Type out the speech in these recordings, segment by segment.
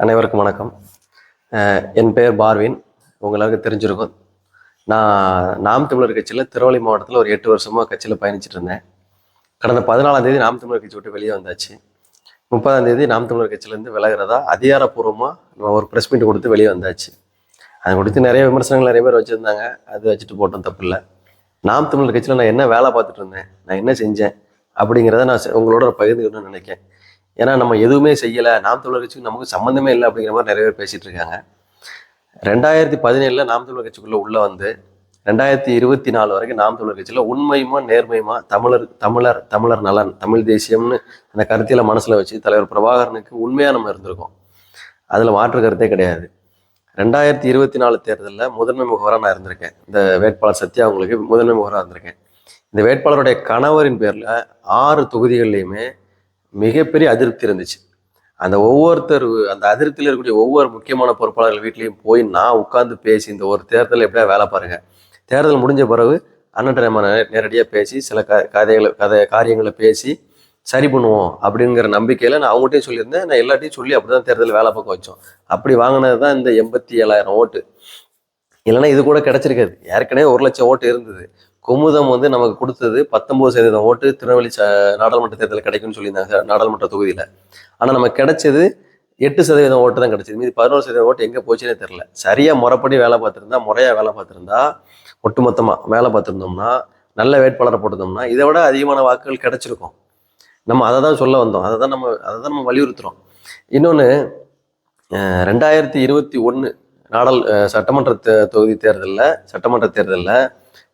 அனைவருக்கும் வணக்கம். என் பெயர் பார்வின். உங்களுக்கு தெரிஞ்சிருக்கும். நான் நாம் தமிழர் கட்சியில் திருவள்ளி மாவட்டத்தில் ஒரு 8 வருஷமாக கட்சியில் பயணிச்சுட்டு இருந்தேன். கடந்த 14ஆம் தேதி நாம் தமிழர் கட்சி விட்டு வெளியே வந்தாச்சு. 30ஆம் தேதி நாம் தமிழர் கட்சியிலேருந்து விலகிறதா அதிகாரப்பூர்வமாக ஒரு ப்ரெஸ் மீட் கொடுத்து வெளியே வந்தாச்சு. அதை கொடுத்து நிறைய விமர்சனங்கள் நிறைய பேர் வச்சுருந்தாங்க. அது வச்சுட்டு போட்டோம், தப்பு இல்லை. நாம் தமிழர் கட்சியில் நான் என்ன வேலை பார்த்துட்டு இருந்தேன், நான் என்ன செஞ்சேன் அப்படிங்கிறத நான் உங்களோட பகிர்ந்துக்கணும்னு நினைக்கிறேன். ஏன்னா நம்ம எதுவுமே செய்யலை, நாம் தமிழர் கட்சிக்கு நமக்கு சம்மந்தமே இல்லை அப்படிங்கிற மாதிரி நிறைய பேர் பேசிகிட்டு இருக்காங்க. 2017 நாம் தமிழர் கட்சிக்குள்ளே உள்ளே வந்து 2024 வரைக்கும் நாம் தமிழர் கட்சியில் உண்மையுமா நேர்மையுமா தமிழர் நலன், தமிழ் தேசியம்னு அந்த கருத்தியில் மனசில் வச்சு தலைவர் பிரபாகரனுக்கு உண்மையாக நம்ம இருந்திருக்கோம். அதில் மாற்று கருத்தே கிடையாது. 2024 தேர்தலில் முதன்மை முகவராக நான் இருந்திருக்கேன். இந்த வேட்பாளர் சத்யா அவங்களுக்கு முதன்மை முகவராக இருந்திருக்கேன். இந்த வேட்பாளருடைய கணவரின் பேரில் 6 தொகுதிகள்லையுமே மிகப்பெரிய அதிருப்தி இருந்துச்சு. அந்த அதிருப்தியில் இருக்கக்கூடிய ஒவ்வொரு முக்கியமான பொறுப்பாளர்கள் வீட்லேயும் போய் நான் உட்கார்ந்து பேசி இந்த ஒரு தேர்தல் எப்படியா வேலை பாருங்க, தேர்தல் முடிஞ்ச பிறகு அண்ணன் நம்ம நேரடியாக பேசி சில காரியங்களை பேசி சரி பண்ணுவோம் அப்படிங்கிற நம்பிக்கையில் நான் அவங்ககிட்டையும் சொல்லியிருந்தேன். நான் எல்லாத்தையும் சொல்லி அப்படி தான் தேர்தல் வேலை பக்கம் வச்சோம். அப்படி வாங்கினது தான் இந்த 87,000 ஓட்டு. இல்லைன்னா இது கூட கிடைச்சிருக்காது. ஏற்கனவே 1,00,000 ஓட்டு இருந்தது. குமுதம் நமக்கு கொடுத்தது 19% ஓட்டு திருநெல்வேலி நாடாளுமன்ற தேர்தலில் கிடைக்கும்னு சொல்லியிருந்தாங்க, நாடாளுமன்ற தொகுதியில். ஆனால் நமக்கு கிடைச்சது 8% ஓட்டு தான் கிடைச்சிது. மீது 11% ஓட்டு எங்கே போச்சுன்னே தெரில. சரியாக முறையாக வேலை பார்த்துருந்தா ஒட்டுமொத்தமாக வேலை பார்த்துருந்தோம்னா, நல்ல வேட்பாளரை போட்டிருந்தோம்னா இதை விட அதிகமான வாக்குகள் கிடைச்சிருக்கும். நம்ம அதை தான் சொல்ல வந்தோம், அதை தான் நம்ம வலியுறுத்துகிறோம். இன்னொன்று, 2021 சட்டமன்ற தொகுதி தேர்தலில்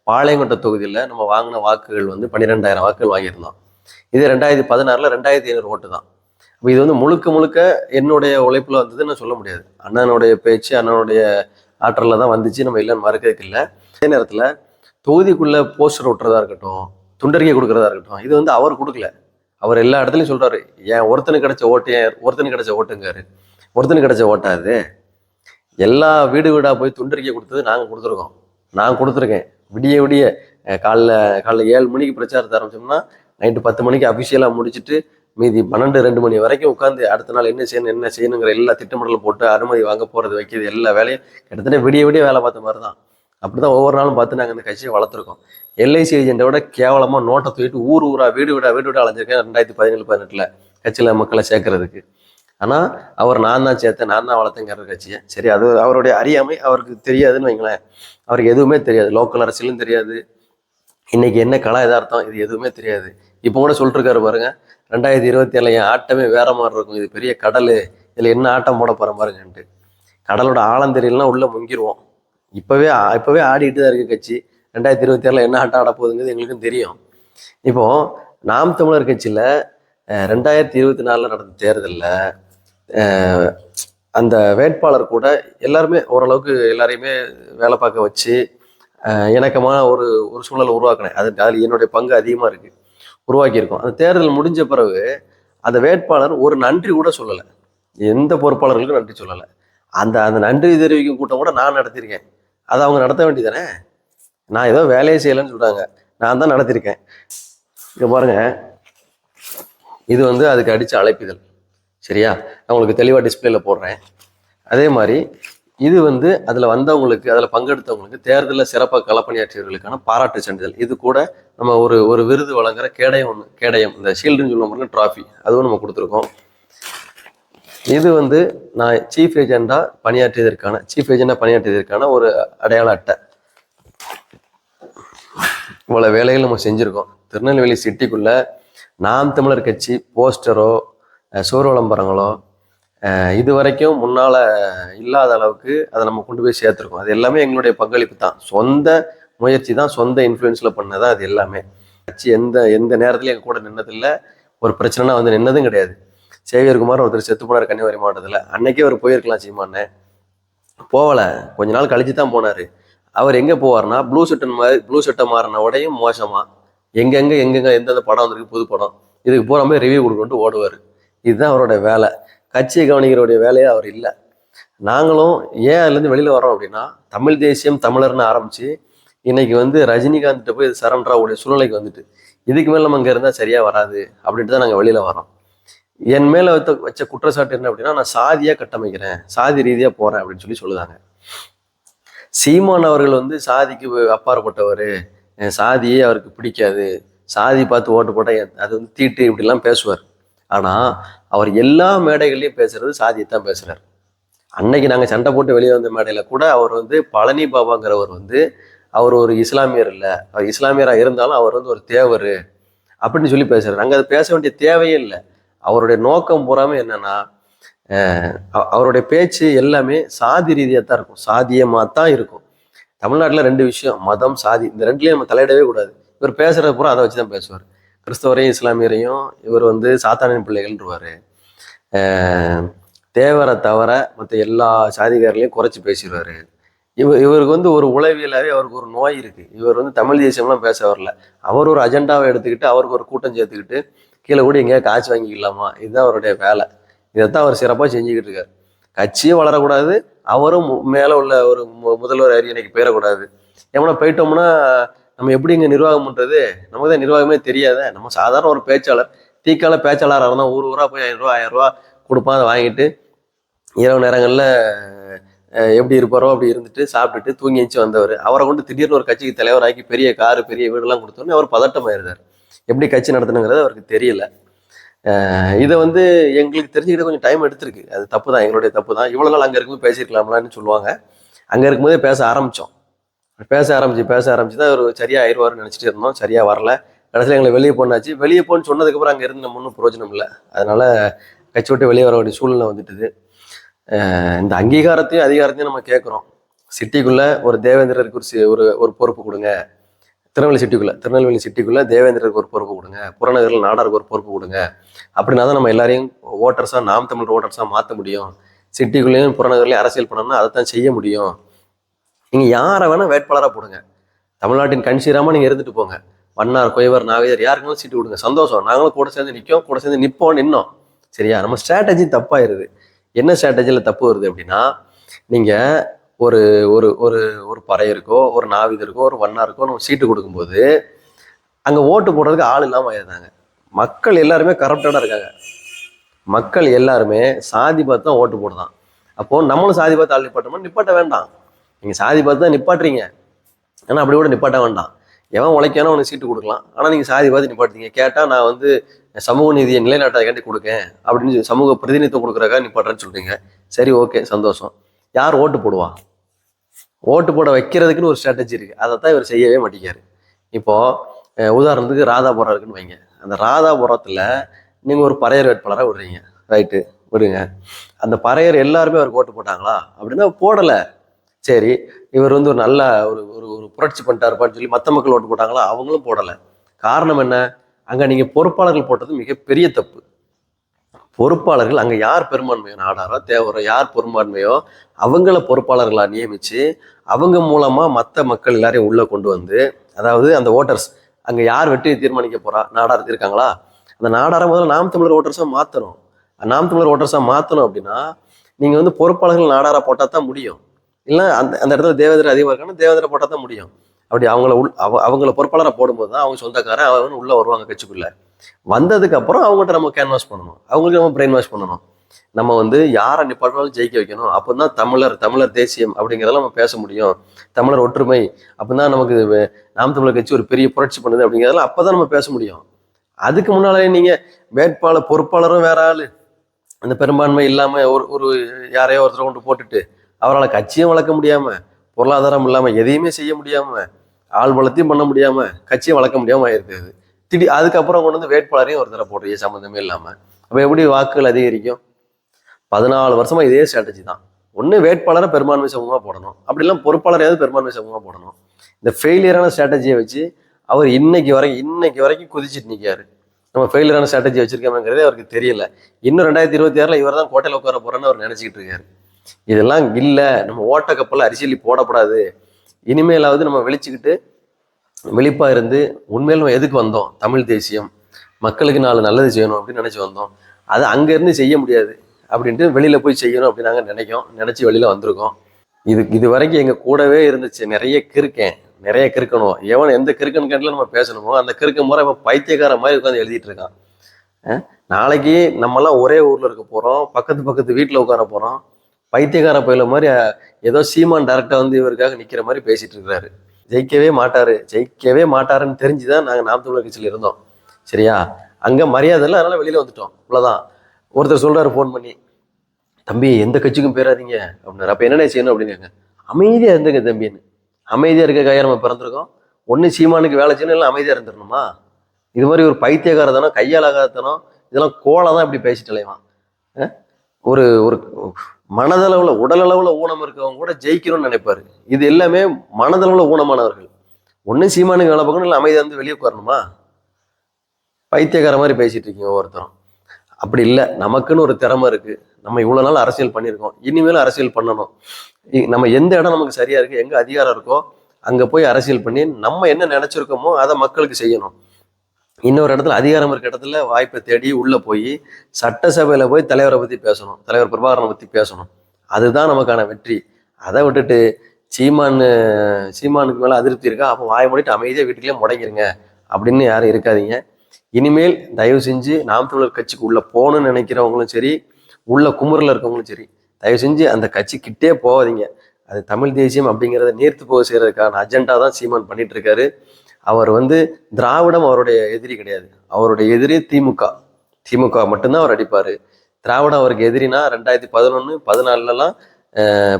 பாளையங்கோட்டை தொகுதியில் நம்ம வாங்கின வாக்குகள் 12,000 வாக்குகள் வாங்கியிருந்தோம். இது 2016 2,500 ஓட்டு தான். இப்போ இது முழுக்க என்னுடைய உழைப்பில் வந்ததுன்னு சொல்ல முடியாது. அண்ணனுடைய பேச்சு, அண்ணனுடைய ஆற்றலில் தான் வந்துச்சு, நம்ம இல்லைன்னு மறுக்கிறதுக்கு இல்லை. அதே நேரத்தில் தொகுதிக்குள்ளே போஸ்டர் ஒட்டுறதா இருக்கட்டும், துண்டறிக்கை கொடுக்குறதா இருக்கட்டும், இது அவர் கொடுக்கல. அவர் எல்லா இடத்துலையும் சொல்கிறாரு, ஏன் ஒருத்தனுக்கு கிடைச்ச ஓட்டுங்காரு. ஒருத்தனுக்கு கிடைச்ச ஓட்டாது. எல்லா வீடு வீடாக போய் துண்டறிக்கை கொடுத்தது நான் கொடுத்துருக்கேன். விடிய காலைல 7 மணிக்கு பிரச்சாரத்தை ஆரம்பிச்சோம்னா நைட்டு 10 மணிக்கு அஃபிஷியலாக முடிச்சுட்டு மீதி 12-2 மணி வரைக்கும் உட்காந்து அடுத்த நாள் என்ன செய்யணுங்கிற எல்லா திட்டமிடலும் போட்டு அனுமதி வாங்க போகிறது வைக்கிறது எல்லா வேலையும் கிட்டத்தட்ட விடிய வேலை பார்த்த மாதிரி தான். அப்படி தான் ஒவ்வொரு நாளும் பார்த்து நாங்கள் இந்த கட்சியை வளர்த்துருக்கோம். எல்ஐசி ஏஜென்ட்டை விட கேவலமாக நோட்டை தூக்கிட்டு ஊரா வீடு வீடு அலைஞ்சிருக்கேன் 2017-18 கட்சியில் மக்களை சேர்க்கறதுக்கு. ஆனால் அவர் நான் தான் சேர்த்தேன், நான் தான் வளர்த்தேங்கிற கட்சியை. சரி, அது அவருடைய அறியாமை, அவருக்கு தெரியாதுன்னு வைங்களேன். அவருக்கு எதுவுமே தெரியாது, லோக்கல் அரசியலும் தெரியாது, இன்னைக்கு என்ன கலா எதார்த்தம் இது எதுவுமே தெரியாது. இப்போ கூட சொல்லிட்டுருக்காரு பாருங்க, 2027 என் ஆட்டமே வேற மாதிரி இருக்கும், இது பெரிய கடல், இதில் என்ன ஆட்டம் போட போகிற பாருங்கன்ட்டு. கடலோட ஆழம் தெரியலன்னா உள்ளே முங்கிடுவோம். இப்போவே ஆடிட்டு தான் இருக்குது கட்சி. 2027 என்ன ஆட்டம் ஆட போகுதுங்கிறது எங்களுக்கும் தெரியும். இப்போ நாம் தமிழர் கட்சியில் 2024 நடந்த தேர்தலில் அந்த வேட்பாளர் கூட எல்லாருமே ஓரளவுக்கு எல்லாரையுமே வேலை பார்க்க வச்சு இணக்கமான ஒரு சூழலை உருவாக்கினேன். அதில் என்னுடைய பங்கு அதிகமாக இருக்குது, உருவாக்கியிருக்கோம். அந்த தேர்தல் முடிஞ்ச பிறகு அந்த வேட்பாளர் ஒரு நன்றி கூட சொல்லலை, எந்த பொறுப்பாளர்களுக்கும் நன்றி சொல்லலை. அந்த நன்றி தெரிவிக்கும் கூட்டம் கூட நான் நடத்தியிருக்கேன். அதை அவங்க நடத்த வேண்டியதானே. நான் ஏதோ வேலையை செய்யலைன்னு சொல்கிறாங்க, நான் தான் நடத்தியிருக்கேன். இங்கே பாருங்க, இது அதுக்கு அடித்த அழைப்பிதழ். சரியா, நான் உங்களுக்கு தெளிவாக டிஸ்பிளேல போடுறேன். அதே மாதிரி இது அதில் வந்தவங்களுக்கு, அதில் பங்கெடுத்தவங்களுக்கு தேர்தலில் சிறப்பாக களப்பணியாற்றியவர்களுக்கான பாராட்டு சான்றிதழ். இது கூட நம்ம ஒரு விருது வழங்குற கேடயம் இந்த ஷீல்டுன்னு சொல்லுவோம், ட்ராஃபி, அதுவும் நம்ம கொடுத்துருக்கோம். இது நான் சீஃப் ஏஜெண்டாக பணியாற்றியதற்கான ஒரு அடையாள அட்டை. இவ்வளோ வேலைகள் நம்ம செஞ்சுருக்கோம். திருநெல்வேலி சிட்டிக்குள்ளே நாம் தமிழர் கட்சி போஸ்டரோ சோறு விளம்பரங்களோ இது வரைக்கும் முன்னால் இல்லாத அளவுக்கு அதை நம்ம கொண்டு போய் சேர்த்துருக்கோம். அது எல்லாமே எங்களுடைய பங்களிப்பு தான், சொந்த முயற்சி தான், சொந்த இன்ஃப்ளூயன்ஸில் பண்ணதான் அது எல்லாமே. கட்சி எந்த நேரத்துலையும் எங்கள் கூட நின்னதில்லை, ஒரு பிரச்சனைனா நின்னதும் கிடையாது. சேவியர் குமார் ஒருத்தர் செத்து போனார் கன்னியாகுமரி மாவட்டத்தில். அன்னைக்கே அவர் போயிருக்கலாம் சீமானே, போகலை, கொஞ்ச நாள் கழிச்சு தான் போனார். அவர் எங்கே போவார்னா ப்ளூ சட்டை மாறின உடையும் மோசமாக எங்கெங்கே எந்தெந்த படம் வந்திருக்கு, புது படம், இதுக்கு போகிற மாதிரி ரிவ்யூ கொடுக்கணுட்டு ஓடுவார். இதுதான் அவரோட வேலை. கட்சியை கவனிக்கிறோடைய வேலையே அவர் இல்லை. நாங்களும் ஏன் அதுலேருந்து வெளியில் வரோம் அப்படின்னா, தமிழ் தேசியம் தமிழர்னு ஆரம்பித்து இன்னைக்கு ரஜினிகாந்த்கிட்ட போய் சரண்டராவுடைய சூழ்நிலைக்கு இதுக்கு மேலே நம்ம அங்கே இருந்தால் சரியாக வராது அப்படின்ட்டு தான் நாங்கள் வெளியில் வரோம். என் மேல வச்ச குற்றச்சாட்டு என்ன அப்படின்னா, நான் சாதியா கட்டமைக்கிறேன், சாதி ரீதியா போறேன் அப்படின்னு சொல்லுதாங்க. சீமான் அவர்கள் வந்து சாதிக்கு அப்பாற்பட்டவர், சாதியே அவருக்கு பிடிக்காது, சாதி பார்த்து ஓட்டு போட்டா அது வந்து தீட்டு இப்படிலாம் பேசுவார். ஆனா அவர் எல்லா மேடைகள்லயும் பேசுறது சாதியைத்தான் பேசுறாரு. அன்னைக்கு நாங்க சண்டை போட்டு வெளியே வந்த மேடையில கூட அவர் வந்து பழனி பாபாங்கிறவர் வந்து அவர் ஒரு இஸ்லாமியர் இல்லை, அவர் இஸ்லாமியரா இருந்தாலும் அவர் வந்து ஒரு தேவர் அப்படின்னு சொல்லி பேசுறாரு. அங்க அது பேச வேண்டிய தேவையே இல்லை. அவருடைய நோக்கம் பூராமே என்னன்னா, அவருடைய பேச்சு எல்லாமே சாதி ரீதியாக தான் இருக்கும், சாதியமாக தான் இருக்கும். தமிழ்நாட்டில் ரெண்டு விஷயம், மதம் சாதி, இந்த ரெண்டுலேயும் நம்ம தலையிடவே கூடாது. இவர் பேசுறது பூரா அதை வச்சு தான் பேசுவார். கிறிஸ்தவரையும் இஸ்லாமியரையும் இவர் வந்து சாத்தானின் பிள்ளைகள்ன்றவாரு. தேவரை தவிர மற்ற எல்லா சாதிகாரர்களையும் குறைச்சி பேசிடுவார். இவருக்கு வந்து ஒரு உளவியலாவே அவருக்கு ஒரு நோய் இருக்கு. இவர் வந்து தமிழ் தேசியம்லாம் பேச வரல. அவர் ஒரு அஜெண்டாவை எடுத்துக்கிட்டு அவருக்கு ஒரு கூட்டம் சேர்த்துக்கிட்டு கீழே கூட எங்கேயா காசு வாங்கிக்கலாமா, இதுதான் அவருடைய வேலை. இதைத்தான் அவர் சிறப்பாக செஞ்சுக்கிட்டு இருக்காரு. கட்சியும் வளரக்கூடாது, அவரும் மேலே உள்ள ஒரு முதல்வர் அரியணைக்கு போயிடக்கூடாது. ஏன்னா போயிட்டோம்னா நம்ம எப்படி இங்கே நிர்வாகம் பண்ணுறது, நமக்கு தான் நிர்வாகமே தெரியாத. நம்ம சாதாரண ஒரு பேச்சாளர், தீக்கால பேச்சாளராக இருந்தால் ஊர் ஊராக போய் 500 1000 கொடுப்பான், அதை வாங்கிட்டு இரவு நேரங்களில் எப்படி இருப்பாரோ அப்படி இருந்துட்டு சாப்பிட்டுட்டு தூங்கி எழுச்சி வந்தவர். அவரை கொண்டு திடீர்னு ஒரு கட்சிக்கு தலைவராக்கி பெரிய காரு பெரிய வீடெல்லாம் கொடுத்தோன்னே அவர் பதட்டமாயிருந்தார். எப்படி கட்சி நடத்தணுங்கிறது அவருக்கு தெரியல. இதை வந்து எங்களுக்கு தெரிஞ்சுக்கிட்ட கொஞ்சம் டைம் எடுத்திருக்கு. அது தப்பு தான், எங்களுடைய தப்பு தான். இவ்வளோ நாள் அங்கே இருக்கும்போது பேசியிருக்கலாம்லான்னு சொல்லுவாங்க. அங்கே இருக்கும்போதே பேச ஆரம்பித்தோம். பேச ஆரம்பிச்சு தான் ஒரு சரியாக ஆயிடுவார்னு நினச்சிட்டு இருந்தோம். சரியாக வரல. கடைசியில் எங்களை வெளியே போனாச்சு. வெளியே போன்னு சொன்னதுக்கப்புறம் அங்கே இருந்து நம்ம ஒன்றும் பிரயோஜனம் இல்லை. அதனால் கட்சி விட்டு வெளியே வர வேண்டிய சூழ்நிலை வந்துட்டுது. இந்த அங்கீகாரத்தையும் அதிகாரத்தையும் நம்ம கேட்குறோம். சிட்டிக்குள்ளே ஒரு தேவேந்திரருக்கு ஒரு பொறுப்பு கொடுங்க. திருநெல்வேலி சிட்டிக்குள்ளே தேவேந்திரருக்கு ஒரு பொறுப்பு கொடுங்க. புறநகரில் நாடாருக்கு ஒரு பொறுப்பு கொடுங்க. அப்படின்னா தான் நம்ம எல்லாரையும் ஓட்டர்ஸாக, நாம் தமிழர் ஓட்டர்ஸாக மாற்ற முடியும். சிட்டிக்குள்ளேயும் புறநகர்லையும் அரசியல் பண்ணோம்னா அதை தான் செய்ய முடியும். நீங்கள் யாரை வேணால் வேட்பாளராக போடுங்க. தமிழ்நாட்டின் கண் சீராமல் நீங்கள் இருந்துட்டு போங்க. வண்ணார், கொய்வர், நாவிதர் யாருக்குனாலும் சீட்டு கொடுங்க, சந்தோஷம். நாங்களும் கூட சேர்ந்து நிற்போம். சரியா? நம்ம ஸ்ட்ராட்டஜி தப்பாயிருது. என்ன ஸ்ட்ராட்டஜியில் தப்பு வருது அப்படின்னா, நீங்கள் ஒரு ஒரு ஒரு ஒரு பறையருக்கோ, ஒரு நாவிதருக்கோ, ஒரு வண்ணாருக்கோ நம்ம சீட்டு கொடுக்கும்போது அங்கே ஓட்டு போடுறதுக்கு ஆள் இல்லாமல் ஆயிடுறாங்க. மக்கள் எல்லாருமே கரப்டடாக இருக்காங்க. மக்கள் எல்லாருமே சாதி பார்த்து தான் ஓட்டு போடுதான். அப்போது நம்மளும் சாதி பார்த்து ஆள் நிப்பாட்டோம்னா நிப்பாட்ட வேண்டாம். நீங்கள் சாதி பார்த்து தான் நிப்பாட்டுறீங்க, ஆனால் அப்படி கூட நிப்பாட்ட வேண்டாம். எவன் உழைக்கானோ அவனுக்கு சீட்டு கொடுக்கலாம். ஆனால் நீங்கள் சாதி பார்த்து நிப்பாட்டுறீங்க. கேட்டால் நான் வந்து சமூக நீதியை நிலைநாட்டாக்காண்டி கொடுக்கேன் அப்படின்னு சமூக பிரதிநிதித்துவம் கொடுக்குறக்காக நிப்பாட்டுறேன்னு சொல்றீங்க. சரி, ஓகே, சந்தோஷம். யார் ஓட்டு போடுவா? ஓட்டு போட வைக்கிறதுக்குன்னு ஒரு ஸ்ட்ராட்டஜி இருக்கு. அதை தான் இவர் செய்யவே மாட்டேங்காரு. இப்போ உதாரணத்துக்கு ராதாபுரம் இருக்குன்னு வைங்க. அந்த ராதாபுரத்தில் நீங்கள் ஒரு பறையர் வேட்பாளராக விடுறீங்க, ரைட்டு, விடுங்க. அந்த பறையர் எல்லாருமே அவருக்கு ஓட்டு போட்டாங்களா அப்படின்னா போடலை. சரி, இவர் வந்து ஒரு நல்ல ஒரு ஒரு புரட்சி பண்ணிட்டாருப்பான்னு சொல்லி மற்ற மக்கள் ஓட்டு போட்டாங்களா? அவங்களும் போடலை. காரணம் என்ன? அங்கே நீங்கள் பொறுப்பாளர்கள் போட்டது மிகப்பெரிய தப்பு. பொறுப்பாளர்கள் அங்கே யார் பெரும்பான்மையோ, நாடாரோ தேவரோ யார் பெரும்பான்மையோ அவங்கள பொறுப்பாளர்களாக நியமித்து அவங்க மூலமாக மற்ற மக்கள் எல்லாரையும் உள்ளே கொண்டு வந்து, அதாவது அந்த ஓட்டர்ஸ் அங்கே யார் வெற்றியை தீர்மானிக்க போகிறா, நாடார் இருக்காங்களா, அந்த நாடாரை முதல்ல நாம் தமிழர் ஓட்டர்ஸாக மாற்றணும். நாம் தமிழர் ஓட்டர்ஸாக மாற்றணும் அப்படின்னா நீங்கள் வந்து பொறுப்பாளர்கள் நாடாராக போட்டால் தான் முடியும். இல்லை அந்த இடத்துல தேவேந்திர அதிகமாக இருக்காங்கன்னா தேவேந்திர போட்டால் தான் முடியும். அப்படி அவங்கள பொறுப்பாளராக போடும்போது தான் அவங்க சொந்தக்காரன் அவங்க உள்ளே வருவாங்க கட்சிக்குள்ளே. வந்ததுக்கு அப்புறம் அவங்கள்ட்ட நம்ம கேன்வாஸ் பண்ணணும், அவங்களுக்கு நம்ம பிரெயின் வாஷ் பண்ணணும். நம்ம வந்து யாரை நிப்பாட்டினாலும் ஜெயிக்க வைக்கணும். அப்போ தான் தமிழர் தேசியம் அப்படிங்கிறதெல்லாம் நம்ம பேச முடியும். தமிழர் ஒற்றுமை அப்போதான் நமக்கு நாம் தமிழர் கட்சி ஒரு பெரிய புரட்சி பண்ணுது அப்படிங்கிறதெல்லாம் அப்போ தான் நம்ம பேச முடியும். அதுக்கு முன்னாலே நீங்கள் வேட்பாளர் பொறுப்பாளரும் வேற ஆள், அந்த பெரும்பான்மை இல்லாமல் ஒரு யாரையோ ஒருத்தரை கொண்டு போட்டுட்டு அவரால் கட்சியும் வளர்க்க முடியாமல், பொருளாதாரம் இல்லாமல், எதையுமே செய்ய முடியாமல், ஆள் பலத்தையும் பண்ண முடியாமல், கட்சியும் வளர்க்க முடியாமல் ஆயிருக்குது. அதுக்கப்புறம் கொண்டு வந்து வேட்பாளரையும் ஒரு தடவை போடுறீங்க சம்மந்தமே இல்லாமல். அப்போ எப்படி வாக்குகள் அதிகரிக்கும்? 14 வருஷமா இதே ஸ்ட்ராட்டஜி தான். ஒன்று வேட்பாளரை பெரும்பான்மை சமூகமாக போடணும், அப்படிலாம் பொறுப்பாளரையாவது பெரும்பான்மை சமூகமாக போடணும். இந்த ஃபெயிலியரான ஸ்ட்ராட்டஜியை வச்சு அவர் இன்னைக்கு வரைக்கும் குதிச்சுட்டு நிற்காரு. நம்ம ஃபெயிலியரான ஸ்ட்ராட்டஜி வச்சிருக்கோம்ங்கிறதே அவருக்கு தெரியல. இன்னும் 2026 இவர் தான் கோட்டையில் உட்கார போறேன்னு அவர் நினைச்சிக்கிட்டு இருக்காரு. இதெல்லாம் இல்லை. நம்ம ஓட்ட கப்பலில் அரிசி போடப்படாது. இனிமேலாவது நம்ம விழிப்பாக இருந்து உண்மையில் நம்ம எதுக்கு வந்தோம், தமிழ் தேசியம், மக்களுக்கு 4 நல்லது செய்யணும் அப்படின்னு நினச்சி வந்தோம். அது அங்கேருந்து செய்ய முடியாது அப்படின்ட்டு வெளியில் போய் செய்யணும் அப்படின்னு நாங்கள் நினச்சி வெளியில் வந்திருக்கோம். இது வரைக்கும் எங்கள் கூடவே இருந்துச்சு. நிறைய கிறுக்கணும். எவன் எந்த கிறுக்கன் கேட்டில் நம்ம பேசணுமோ அந்த கிறுக்க முறை இப்போ பைத்தியக்கார மாதிரி உட்காந்து எழுதிட்டு இருக்கான். நாளைக்கு நம்மலாம் ஒரே ஊர்ல இருக்க போறோம், பக்கத்து பக்கத்து வீட்டுல உட்கார போறோம். பைத்தியக்கார பயில மாதிரி ஏதோ சீமான் டைரக்டா வந்து இவருக்காக நிக்கிற மாதிரி பேசிட்டு இருக்கிறாரு. ஜெயிக்கவே மாட்டாருன்னு தெரிஞ்சுதான் நாங்க நாம் தமிழர் கட்சியில இருந்தோம். சரியா? அங்க மரியாதை இல்லை, அதனால வெளியில வந்துட்டோம், இவ்வளவுதான். ஒருத்தர் சொல்றாரு போன் பண்ணி, தம்பி எந்த கட்சிக்கும் போயிடாதீங்க அப்படின்னாரு. அப்ப என்னென்ன செய்யணும் அப்படிங்க, அமைதியா இருந்துங்க தம்பின்னு. அமைதியா இருக்க கையா நம்ம பிறந்திருக்கோம். ஒண்ணு சீமானுக்கு வேலை செய்யணும், இல்லை அமைதியா இருந்துடணுமா? இது மாதிரி ஒரு பைத்தியக்காரத்தனம், கையாலாகாதத்தனம், இதெல்லாம் கோலை தான் இப்படி பேசிட்டு அலைவான். ஒரு ஒரு மனதளவுல உடல் அளவுல ஊனம் இருக்கவங்க கூட ஜெயிக்கணும்னு நினைப்பாரு. இது எல்லாமே மனதளவுல ஊனமானவர்கள். ஒண்ணு சீமானுக்கு வேலை பார்க்கணும், இல்லை அமைதியா இருந்து வெளியே உட்காரணுமா? பைத்தியக்கார மாதிரி பேசிட்டு இருக்கீங்க ஒவ்வொருத்தரும். அப்படி இல்லை, நமக்குன்னு ஒரு திறமை இருக்கு. நம்ம இவ்வளவு நாள் அரசியல் பண்ணியிருக்கோம், இனிமேலும் அரசியல் பண்ணணும். நம்ம எந்த இடம் நமக்கு சரியா இருக்கு, எங்க அதிகாரம் இருக்கோ அங்க போய் அரசியல் பண்ணி நம்ம என்ன நினைச்சிருக்கோமோ அதை மக்களுக்கு செய்யணும். இன்னொரு இடத்துல அதிகாரம் இருக்க இடத்துல வாய்ப்பை தேடி உள்ள போய் சட்டசபையில போய் தலைவரை பத்தி பேசணும், தலைவர் பிரபாகரனை பத்தி பேசணும். அதுதான் நமக்கான வெற்றி. அதை விட்டுட்டு சீமானுக்கு மேல அதிருப்தி இருக்கா, அப்போ வாய மூடிட்டு அமைதியா வீட்டுக்குள்ளே முடங்கிருங்க அப்படின்னு யாரும் இருக்காதீங்க. இனிமேல் தயவு செஞ்சு நாம் தமிழர் கட்சிக்கு உள்ள போகணும்னு நினைக்கிறவங்களும் சரி, உள்ள குமுறில் இருக்கவங்களும் சரி, தயவு செஞ்சு அந்த கட்சி கிட்டே போகாதீங்க. அது தமிழ் தேசியம் அப்படிங்கிறத நீர்த்து போக செய்யறதுக்கான அஜெண்டா தான் சீமான் பண்ணிட்டு இருக்காரு. அவர் திராவிடம் அவருடைய எதிரி கிடையாது, அவருடைய எதிரி திமுக மட்டும்தான் அவர் அடிப்பாரு. திராவிடம் அவருக்கு எதிரினா 2011 14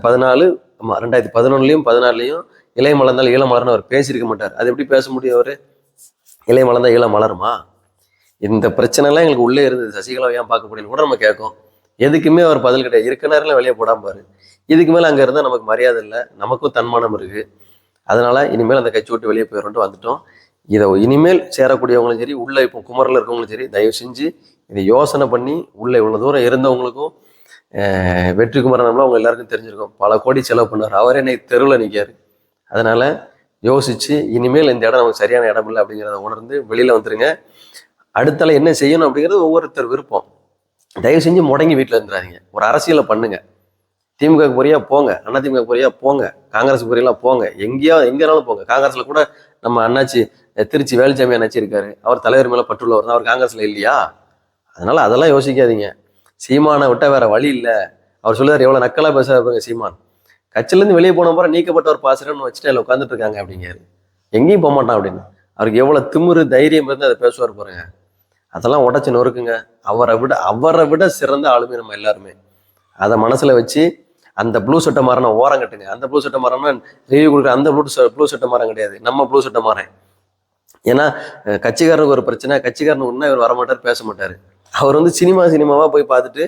14 ஆமா 2011 14 இலை மலர்ந்தால் ஈழம் மலர்னு அவர் பேசியிருக்க மாட்டார். அது எப்படி பேச முடியும்? அவரு இலை மலர்ந்தா ஈழம் மலருமா? இந்த பிரச்சனை எல்லாம் எங்களுக்கு உள்ளே இருந்தது, சசிகலா ஏன் பார்க்க முடியல கூட நம்ம கேட்கும். எதுக்குமே அவர் பதில் கிடையாது. இருக்க நேரம் வெளியே போடாம பாரு. இதுக்கு மேல அங்க இருந்தா நமக்கு மரியாதை இல்லை, நமக்கும் தன்மானம் இருக்கு. அதனால இனிமேல் அந்த கட்சி விட்டு வெளியே போயிடறோன்ட்டு வந்துட்டோம். இதை இனிமேல் சேரக்கூடியவங்களும் சரி, உள்ள இப்போ குமரில் இருக்கவங்களும் சரி, தயவு செஞ்சு இதை யோசனை பண்ணி உள்ள இவ்வளவு தூரம் இருந்தவங்களுக்கும் வெற்றிக்குமரன் நம்மள அவங்க எல்லாருக்கும் தெரிஞ்சிருக்கும். பல கோடி செலவு பண்ணார், அவர் என்னை தெருவில் நிற்காரு. அதனால யோசிச்சு இனிமேல் இந்த இடம் நமக்கு சரியான இடம் இல்லை அப்படிங்கிறத உணர்ந்து வெளியில வந்துருங்க. அடுத்தால என்ன செய்யணும் அப்படிங்கிறது ஒவ்வொருத்தர் விருப்பம். தயவு செஞ்சு முடங்கி வீட்டில் இருந்துடாதீங்க, ஒரு அரசியலை பண்ணுங்க. திமுக பொறியா போங்க, அதிமுக பொறியா போங்க, காங்கிரஸ் பொறியெல்லாம் போங்க, எங்கேனாலும் போங்க. காங்கிரஸ்ல கூட நம்ம அண்ணாச்சி திருச்சி வேலுச்சாமி அண்ணாச்சி இருக்காரு, அவர் தலைவர் மேல பற்றுள்ளவர் தான், அவர் காங்கிரஸ்ல இல்லையா? அதனால அதெல்லாம் யோசிக்காதீங்க. சீமானை விட்டா வேற வழி இல்லை. அவர் சொல்லுவார், எவ்வளவு நக்கலா பேசுறாரு சீமான், கட்சியிலேருந்து வெளியே போன போற நீக்கப்பட்டவர் பாசுறேன்னு வச்சுட்டு அதில் உட்காந்துட்டு இருக்காங்க அப்படிங்காரு. எங்கேயும் போக மாட்டான் அப்படின்னு. அவருக்கு எவ்வளவு திமிரு தைரியம் இருந்து அதை பேசுவார் பாருங்க. அதெல்லாம் உடச்சு நொறுக்குங்க. அவரை விட சிறந்த ஆளுமை நம்ம எல்லாருமே. அதை மனசுல வச்சு அந்த ப்ளூ சட்டை மாறன ஓரம் கட்டுங்க. அந்த ப்ளூ சட்டை மாறனா ரிவ்யூ கொடுக்குற அந்த ப்ளூ சட்டை மாறம் கிடையாது, நம்ம ப்ளூ சட்டை மாறேன். ஏன்னா கட்சிக்காரனுக்கு ஒரு பிரச்சனை, கட்சிக்காரன் ஒன்னா இவர் வரமாட்டார், பேச மாட்டாரு. அவர் சினிமாவா போய் பார்த்துட்டு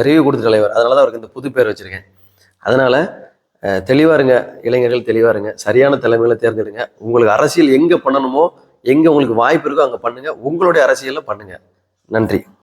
ரிவ்யூ கொடுத்த தலைவர். அதனாலதான் அவருக்கு இந்த புது பேர் வச்சிருக்கேன். அதனால தெளிவா இருங்க, இளைஞர்கள் தெளிவா இருங்க, சரியான தலைமையில தேர்ந்தெடுங்க. உங்களுக்கு அரசியல் எங்க பண்ணணுமோ, எங்க உங்களுக்கு வாய்ப்பு இருக்கோ அங்க பண்ணுங்க, உங்களுடைய அரசியல்ல பண்ணுங்க. நன்றி.